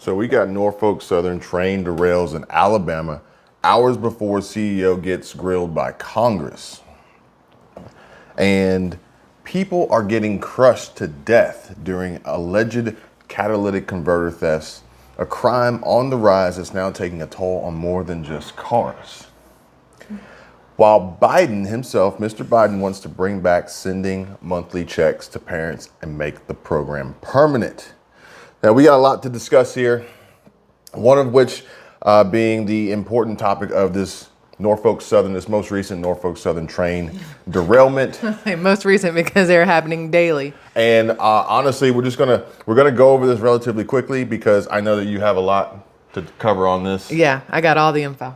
So we got Norfolk Southern train derails in Alabama hours before CEO gets grilled by Congress. And people are getting crushed to death during alleged catalytic converter thefts, a crime on the rise that's now taking a toll on more than just cars. While Biden himself, Mr. Biden, wants to bring back sending monthly checks to parents and make the program permanent. Now, we got a lot to discuss here, one of which being the important topic of this this most recent Norfolk Southern train derailment. Most recent because they're happening daily. And honestly, we're gonna go over this relatively quickly because I know that you have a lot to cover on this. Yeah, I got all the info.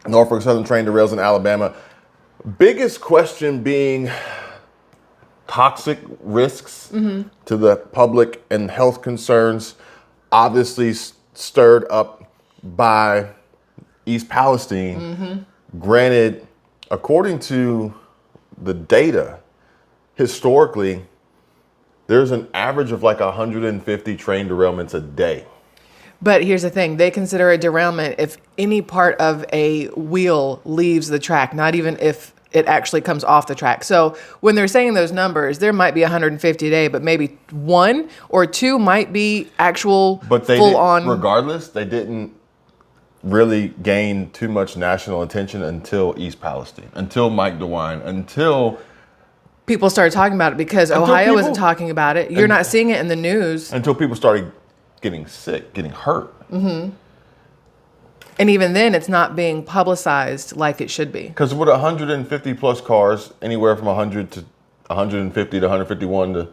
Norfolk Southern train derails in Alabama. Biggest question being toxic risks to the public and health concerns, obviously stirred up by East Palestine. Granted, according to the data, historically, there's an average of like 150 train derailments a day. But here's the thing. They consider a derailment if any part of a wheel leaves the track, not even if it actually comes off the track. So when they're saying those numbers, there might be 150 a day, but maybe one or two might be actual full-on. Regardless, they didn't really gain too much national attention until East Palestine, until Mike DeWine, until people started talking about it because Ohio wasn't talking about it. You're not seeing it in the news. Until people started getting sick, getting hurt. And even then, it's not being publicized like it should be. Because with 150 plus cars, anywhere from 100 to 150 to 151 to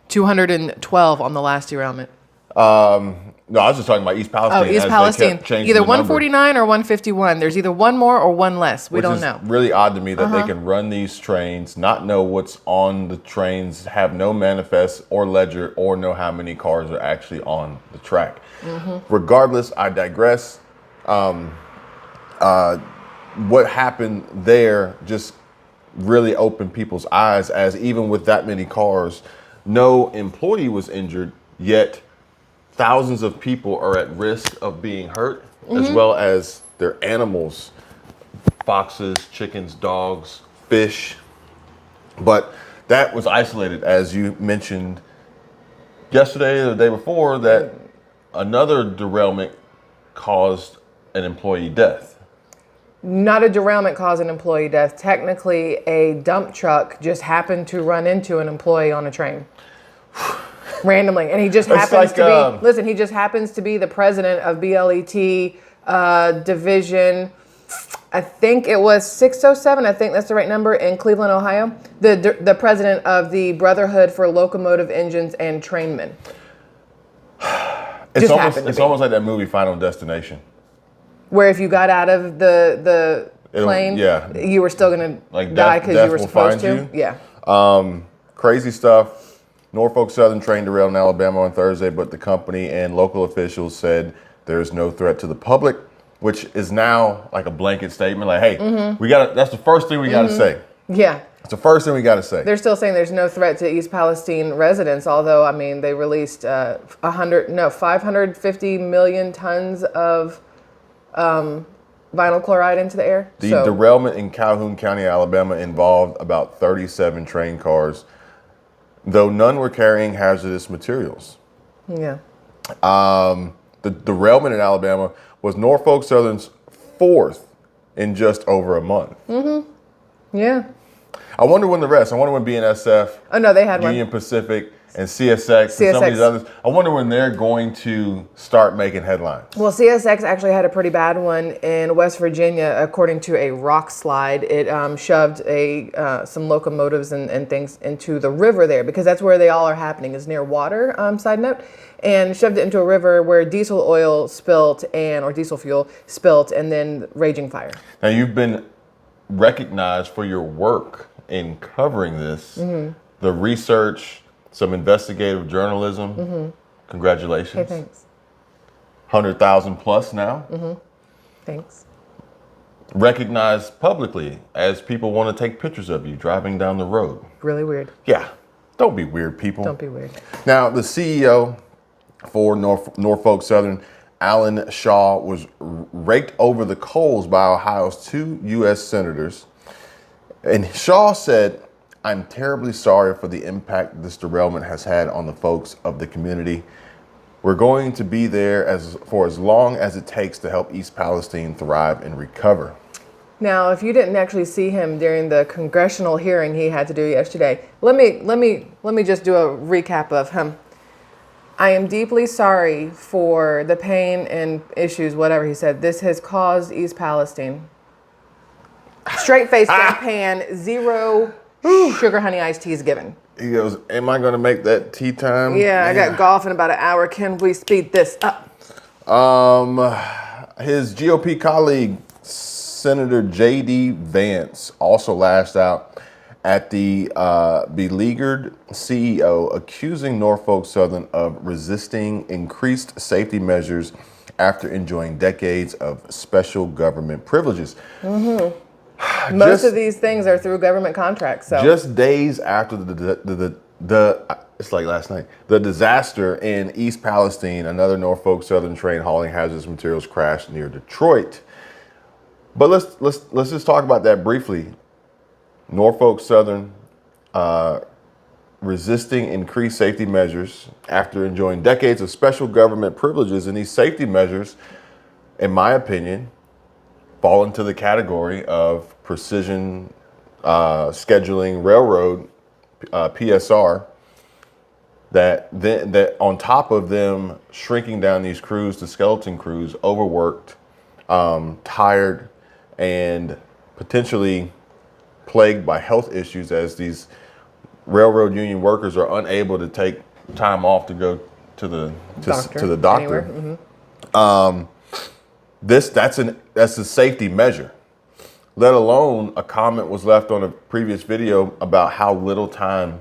212 on the last derailment. No, I was just talking about East Palestine. Oh, East Palestine. Either 149 or 151. There's either one more or one less. We don't know. Which is really odd to me that they can run these trains, not know what's on the trains, have no manifest or ledger, or know how many cars are actually on the track. Regardless, I digress. What happened there just really opened people's eyes, as even with that many cars, no employee was injured, yet thousands of people are at risk of being hurt, as well as their animals, foxes, chickens, dogs, fish. But that was isolated, as you mentioned yesterday or the day before, that another derailment caused an employee death. Not a derailment caused an employee death. Technically, a dump truck just happened to run into an employee on a train. Randomly, and he just happens to be. Listen, he just happens to be the president of BLET division. I think it was 607. I think that's the right number in Cleveland, Ohio. The president of the Brotherhood for Locomotive Engines and Trainmen. It's almost like that movie Final Destination, where if you got out of the plane, you were still gonna die because you were supposed to. Yeah. Crazy stuff. Norfolk Southern train derailed in Alabama on Thursday, but the company and local officials said there is no threat to the public, which is now like a blanket statement. Like, hey, that's the first thing we got to say. Yeah. It's the first thing we got to say. They're still saying there's no threat to East Palestine residents, although, I mean, they released 550 million tons of vinyl chloride into the air. The derailment in Calhoun County, Alabama involved about 37 train cars, though none were carrying hazardous materials. Yeah. The derailment in Alabama was Norfolk Southern's fourth in just over a month. Yeah. I wonder when the rest. I wonder when BNSF, oh no, they had Union Pacific, and CSX, and some of these others. I wonder when they're going to start making headlines. Well, CSX actually had a pretty bad one in West Virginia, according to a rock slide. It shoved some locomotives and things into the river there, because that's where they all are happening, is near water, side note, and shoved it into a river where diesel oil spilt or diesel fuel spilt, and then raging fire. Now, you've been recognized for your work in covering this, the research, some investigative journalism. Congratulations. Hey, thanks. 100,000 plus now. Thanks. Recognized publicly as people want to take pictures of you driving down the road. Really weird. Yeah. Don't be weird, people. Don't be weird. Now, the CEO for Norfolk Southern, Alan Shaw, was raked over the coals by Ohio's 2 U.S. senators. And Shaw said, "I'm terribly sorry for the impact this derailment has had on the folks of the community. We're going to be there for as long as it takes to help East Palestine thrive and recover." Now, if you didn't actually see him during the congressional hearing he had to do yesterday, let me just do a recap of him. "I am deeply sorry for the pain and issues," whatever he said, "this has caused East Palestine." Straight face deadpan, zero sugar honey iced teas given. He goes, "Am I going to make that tea time?" Yeah, I got golf in about an hour. Can we speed this up? His GOP colleague, Senator J.D. Vance, also lashed out at the beleaguered CEO, accusing Norfolk Southern of resisting increased safety measures after enjoying decades of special government privileges. Most of these things are through government contracts. So just days after it's like last night, the disaster in East Palestine, another Norfolk Southern train hauling hazardous materials crashed near Detroit. But let's just talk about that briefly. Norfolk Southern resisting increased safety measures after enjoying decades of special government privileges, and these safety measures, in my opinion, fall into the category of precision scheduling railroad, PSR. That on top of them shrinking down these crews to skeleton crews, overworked, tired, and potentially plagued by health issues, as these railroad union workers are unable to take time off to go to the doctor. That's a safety measure. Let alone, a comment was left on a previous video about how little time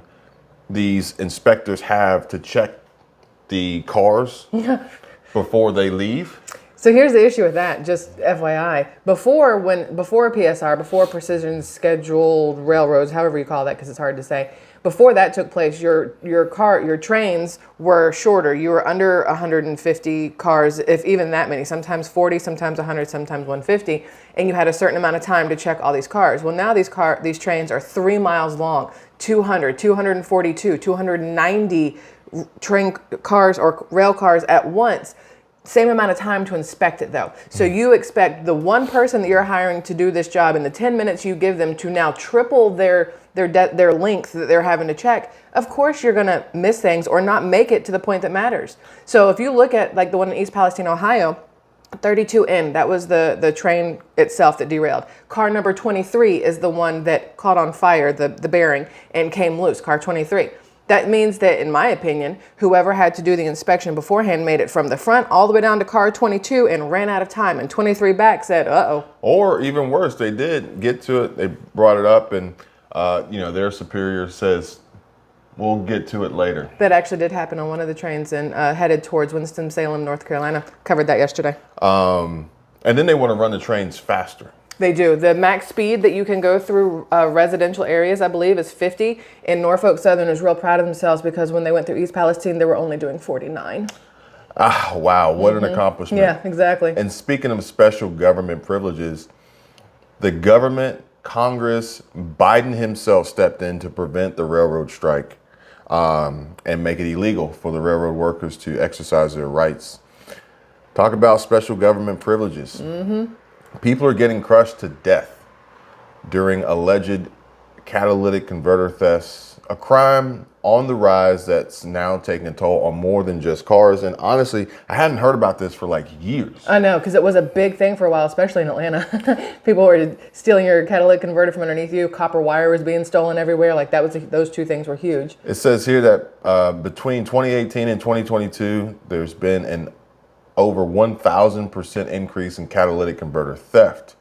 these inspectors have to check the cars before they leave. So here's the issue with that, just FYI. Before PSR, before precision scheduled railroads, however you call that, because it's hard to say, before that took place, your trains were shorter. You were under 150 cars, if even that many, sometimes 40, sometimes 100, sometimes 150, and you had a certain amount of time to check all these cars. Well, now these trains are 3 miles long, 200, 242, 290 train cars or rail cars at once. Same amount of time to inspect it, though. So you expect the one person that you're hiring to do this job in the 10 minutes you give them to now triple their length that they're having to check. Of course, you're going to miss things or not make it to the point that matters. So if you look at like the one in East Palestine, Ohio, 32N, that was the train itself that derailed. Car number 23 is the one that caught on fire, the bearing, and came loose, car 23. That means that, in my opinion, whoever had to do the inspection beforehand made it from the front all the way down to car 22 and ran out of time. And 23 back said, uh-oh. Or even worse, they did get to it. They brought it up and, their superior says, we'll get to it later. That actually did happen on one of the trains and headed towards Winston-Salem, North Carolina. Covered that yesterday. And then they want to run the trains faster. They do. The max speed that you can go through residential areas, I believe, is 50. And Norfolk Southern is real proud of themselves because when they went through East Palestine, they were only doing 49. Wow. What an accomplishment. Yeah, exactly. And speaking of special government privileges, the government, Congress, Biden himself stepped in to prevent the railroad strike and make it illegal for the railroad workers to exercise their rights. Talk about special government privileges. People are getting crushed to death during alleged catalytic converter thefts, a crime on the rise that's now taking a toll on more than just cars. And honestly, I hadn't heard about this for like years. I know, because it was a big thing for a while, especially in Atlanta. People were stealing your catalytic converter from underneath you. Copper wire was being stolen everywhere. Like those two things were huge. It says here that between 2018 and 2022, there's been an over 1,000% increase in catalytic converter theft.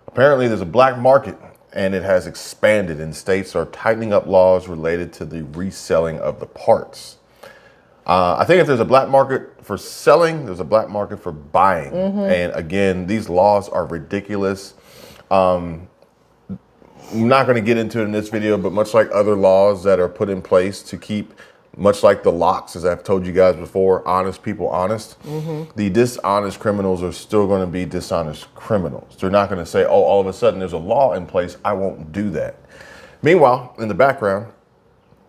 Apparently, there's a black market, and it has expanded, and states are tightening up laws related to the reselling of the parts. I think if there's a black market for selling, there's a black market for buying. And again, these laws are ridiculous. I'm not going to get into it in this video, but much like other laws that are put in place to keep much like the locks, as I've told you guys before, honest people honest. The dishonest criminals are still going to be dishonest criminals. They're not going to say, oh, all of a sudden there's a law in place, I won't do that. Meanwhile, in the background,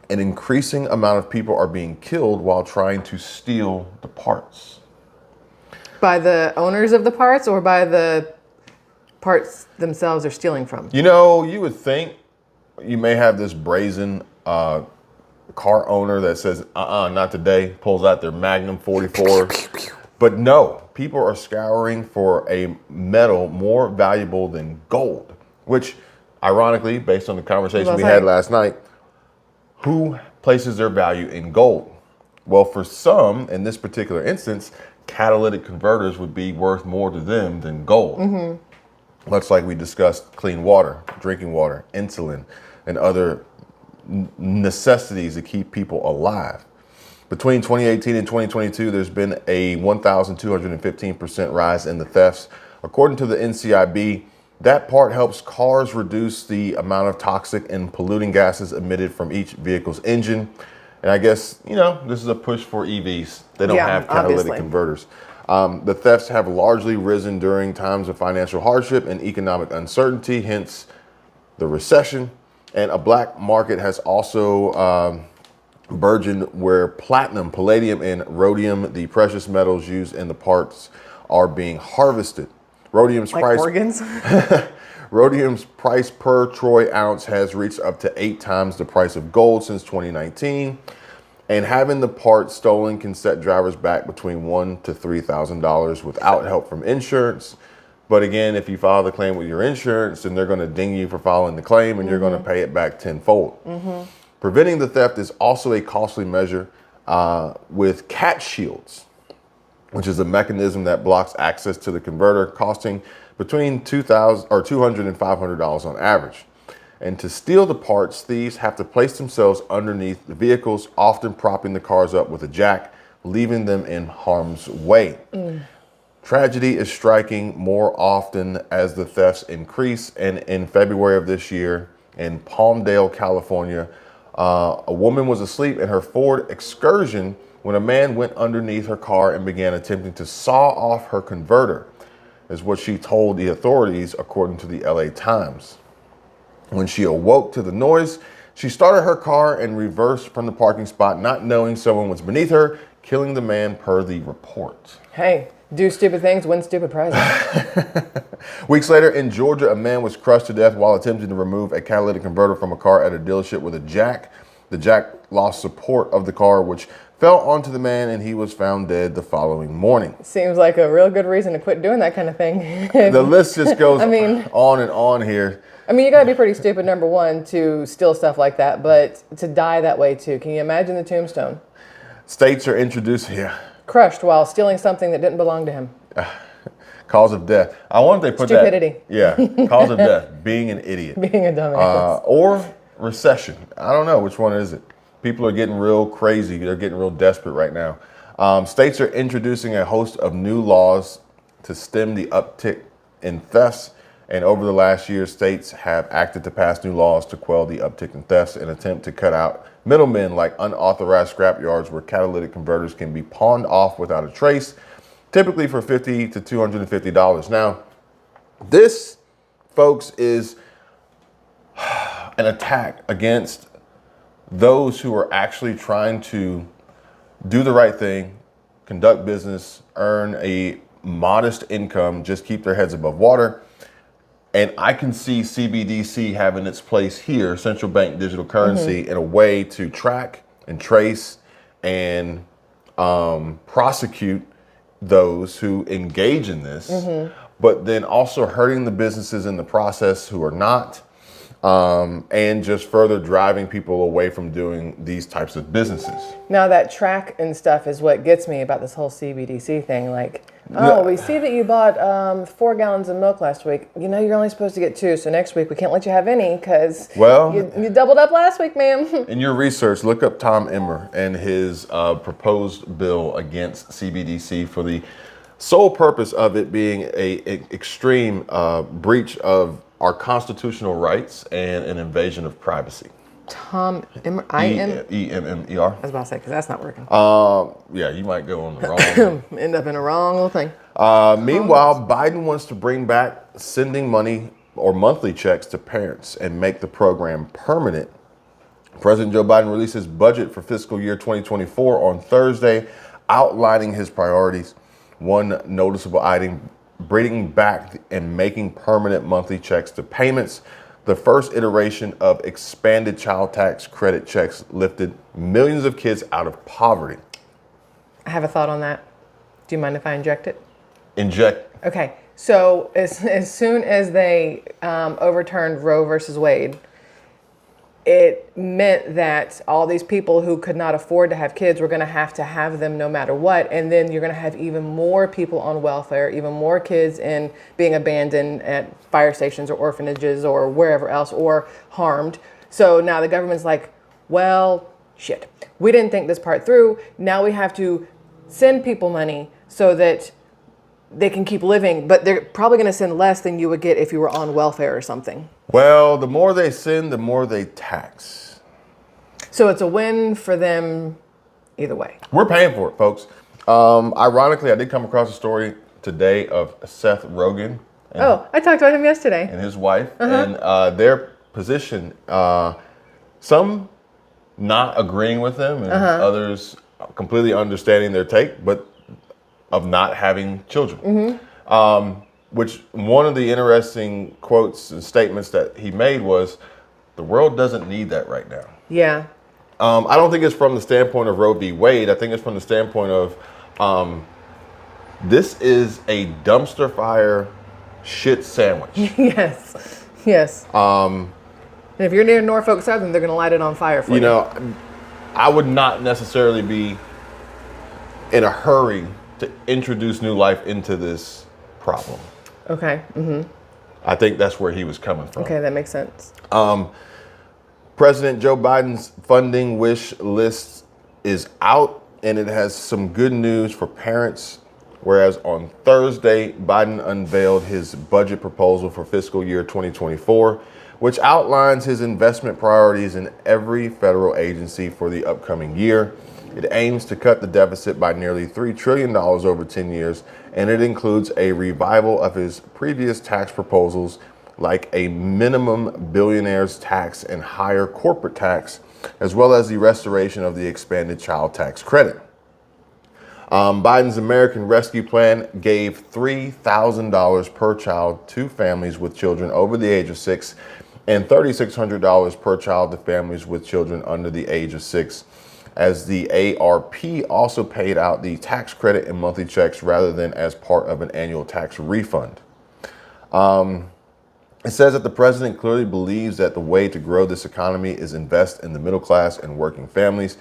an increasing amount of people are being killed while trying to steal the parts. By the owners of the parts or by the parts themselves they're stealing from? You know, you would think you may have this brazen car owner that says, not today, pulls out their Magnum 44. But no, people are scouring for a metal more valuable than gold, which ironically, based on the conversation we had last night, who places their value in gold? Well, for some, in this particular instance, catalytic converters would be worth more to them than gold. Much like we discussed clean water, drinking water, insulin, and other necessities to keep people alive. Between 2018 and 2022, there's been a 1,215% rise in the thefts. According to the NCIB, that part helps cars reduce the amount of toxic and polluting gases emitted from each vehicle's engine. And I guess, you know, this is a push for EVs. They don't have catalytic converters. The thefts have largely risen during times of financial hardship and economic uncertainty, hence the recession. And a black market has also burgeoned where platinum, palladium, and rhodium, the precious metals used in the parts, are being harvested. Rhodium's price per troy ounce has reached up to 8 times the price of gold since 2019. And having the parts stolen can set drivers back between $1,000 to $3,000 without help from insurance. But again, if you file the claim with your insurance, then they're going to ding you for filing the claim, and you're going to pay it back tenfold. Preventing the theft is also a costly measure with cat shields, which is a mechanism that blocks access to the converter, costing between $200 and $500 on average. And to steal the parts, thieves have to place themselves underneath the vehicles, often propping the cars up with a jack, leaving them in harm's way. Tragedy is striking more often as the thefts increase. And in February of this year, in Palmdale, California, a woman was asleep in her Ford Excursion when a man went underneath her car and began attempting to saw off her converter, is what she told the authorities, according to the LA Times. When she awoke to the noise, she started her car and reversed from the parking spot, not knowing someone was beneath her, killing the man per the report. Hey, do stupid things, win stupid prizes. Weeks later in Georgia, a man was crushed to death while attempting to remove a catalytic converter from a car at a dealership with a jack. The jack lost support of the car, which fell onto the man, and he was found dead the following morning. Seems like a real good reason to quit doing that kind of thing. The list just goes on and on here. I mean, you gotta be pretty stupid, number one, to steal stuff like that, but to die that way too. Can you imagine the tombstone? States are introducing, Crushed while stealing something that didn't belong to him. Cause of death. I wonder if they put Stupidity. Cause of death, being an idiot. Being a dumbass. Or recession. I don't know, which one is it? People are getting real crazy. They're getting real desperate right now. States are introducing a host of new laws to stem the uptick in thefts. And over the last year, states have acted to pass new laws to quell the uptick in thefts in an attempt to cut out middlemen like unauthorized scrap yards where catalytic converters can be pawned off without a trace, typically for $50 to $250. Now, this, folks, is an attack against those who are actually trying to do the right thing, conduct business, earn a modest income, just keep their heads above water. And I can see CBDC having its place here, central bank digital currency, in a way to track and trace and prosecute those who engage in this, but then also hurting the businesses in the process who are not, and just further driving people away from doing these types of businesses. Now that track and stuff is what gets me about this whole CBDC thing. Like, we see that you bought 4 gallons of milk last week. You know, you're only supposed to get 2, so next week we can't let you have any because you doubled up last week, ma'am. In your research, look up Tom Emmer and his proposed bill against CBDC for the sole purpose of it being an extreme breach of our constitutional rights and an invasion of privacy. Tom I-M? E-M-M-E-R. I was about to say, because that's not working. Yeah, you might go on the wrong. End up in the wrong little thing. Meanwhile, Biden wants to bring back sending money or monthly checks to parents and make the program permanent. President Joe Biden released his budget for fiscal year 2024 on Thursday, outlining his priorities. One noticeable item, bringing back and making permanent monthly checks to payments. The first iteration of expanded child tax credit checks lifted millions of kids out of poverty. I have a thought on that. Do you mind if I inject it? Inject. Okay, so as soon as they overturned Roe versus Wade, it meant that all these people who could not afford to have kids were going to have them no matter what. And then you're going to have even more people on welfare, even more kids being abandoned at fire stations or orphanages or wherever else, or harmed. So now the government's like, well, shit, we didn't think this part through. Now we have to send people money so that they can keep living, but they're probably going to send less than you would get if you were on welfare or something. Well, the more they send, the more they tax. So it's a win for them either way. We're paying for it, folks. Ironically, I did come across a story today of Seth Rogen. I talked about him yesterday. And his wife. And their position, some not agreeing with them and others completely understanding their take, but of not having children. Which one of the interesting quotes and statements that he made was, the world doesn't need that right now. Yeah. I don't think it's from the standpoint of Roe v. Wade. I think it's from the standpoint of this is a dumpster fire shit sandwich. Yes. Yes. And if you're near Norfolk Southern, they're going to light it on fire for you. You know, I would not necessarily be in a hurry to introduce new life into this problem. Okay. I think that's where he was coming from. Okay, that makes sense. President Joe Biden's funding wish list is out, and it has some good news for parents. Whereas on Thursday, Biden unveiled his budget proposal for fiscal year 2024, which outlines his investment priorities in every federal agency for the upcoming year. It aims to cut the deficit by nearly $3 trillion over 10 years, and it includes a revival of his previous tax proposals, like a minimum billionaires tax and higher corporate tax, as well as the restoration of the expanded child tax credit. Biden's American Rescue Plan gave $3,000 per child to families with children over the age of 6 and $3,600 per child to families with children under the age of 6. As the ARP also paid out the tax credit in monthly checks rather than as part of an annual tax refund. It says that the president clearly believes that the way to grow this economy is invest in the middle class and working families,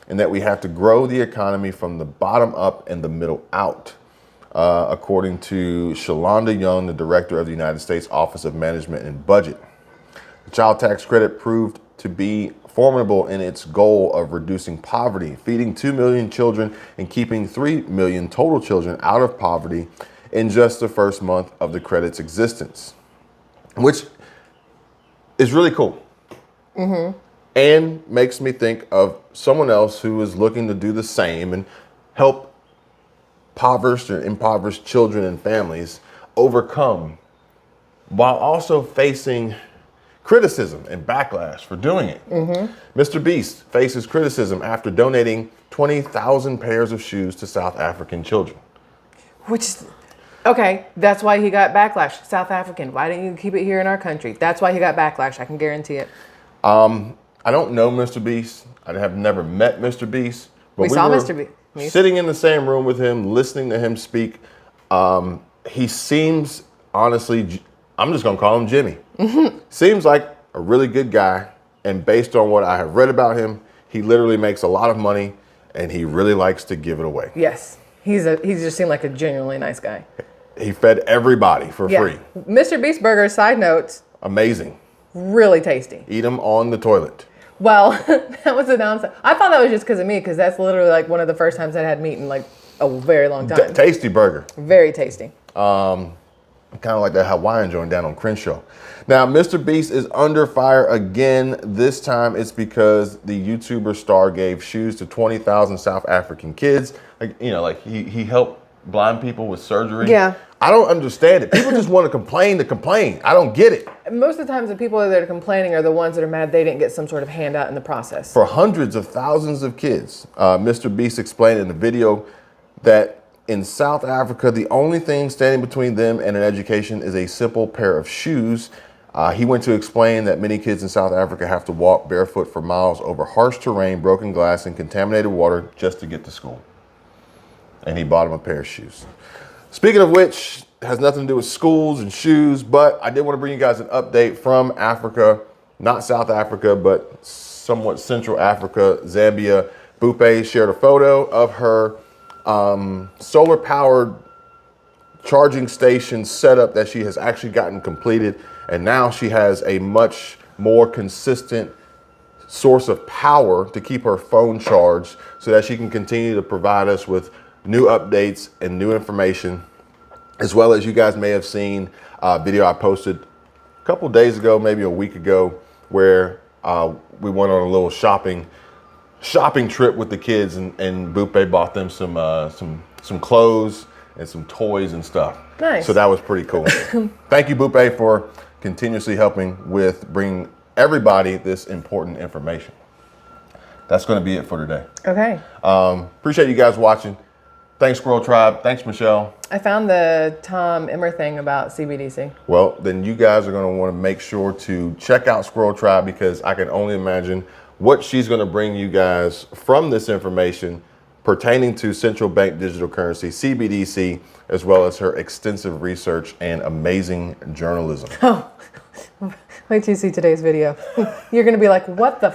and that we have to grow the economy from the bottom up and the middle out. According to Shalonda Young, the director of the United States Office of Management and Budget. The child tax credit proved to be formidable in its goal of reducing poverty, feeding 2 million children, and keeping 3 million total children out of poverty in just the first month of the credit's existence, which is really cool. And makes me think of someone else who is looking to do the same and help impoverished children and families overcome, while also facing criticism and backlash for doing it. Mr. Beast faces criticism after donating 20,000 pairs of shoes to South African children. Okay, that's why he got backlash. South African. Why didn't you keep it here in our country? That's why he got backlash. I can guarantee it. I don't know Mr. Beast. I have never met Mr. Beast. But we saw Mr. Beast. Sitting in the same room with him, listening to him speak. He seems, honestly, I'm just going to call him Jimmy. Seems like a really good guy. And based on what I have read about him, he literally makes a lot of money and he really likes to give it away. Yes. He just seemed like a genuinely nice guy. He fed everybody for free. Mr. Beast burgers, side notes. Amazing. Really tasty. Eat them on the toilet. Well, that was the downside. I thought that was just because of me, because that's literally like one of the first times I had meat in like a very long time. Tasty burger. Very tasty. kind of like that Hawaiian joint down on Crenshaw. Now, Mr. Beast is under fire again. This time it's because the YouTuber star gave shoes to 20,000 South African kids. Like, you know, like he helped blind people with surgery. Yeah. I don't understand it. People just want to complain. I don't get it. Most of the times the people that are complaining are the ones that are mad they didn't get some sort of handout in the process. For hundreds of thousands of kids, Mr. Beast explained in the video that in South Africa, the only thing standing between them and an education is a simple pair of shoes. He went to explain that many kids in South Africa have to walk barefoot for miles over harsh terrain, broken glass, and contaminated water just to get to school. And he bought him a pair of shoes. Speaking of which, it has nothing to do with schools and shoes, but I did want to bring you guys an update from Africa, not South Africa, but somewhat Central Africa, Zambia. Bupe shared a photo of her solar-powered charging station setup that she has actually gotten completed, and now she has a much more consistent source of power to keep her phone charged so that she can continue to provide us with new updates and new information, as well as you guys may have seen a video I posted a couple days ago, maybe a week ago, where we went on a little shopping trip with the kids, and Bupe bought them some clothes and some toys and stuff. Nice. So that was pretty cool. Thank you, Bupe, for continuously helping with bringing everybody this important information. That's going to be it for today. Okay. Appreciate you guys watching. Thanks, Squirrel Tribe. Thanks, Michelle. I found the Tom Emmer thing about CBDC. Well, then you guys are going to want to make sure to check out Squirrel Tribe, because I can only imagine what she's going to bring you guys from this information pertaining to central bank digital currency, CBDC, as well as her extensive research and amazing journalism. Oh, wait till you see today's video. You're going to be like, what the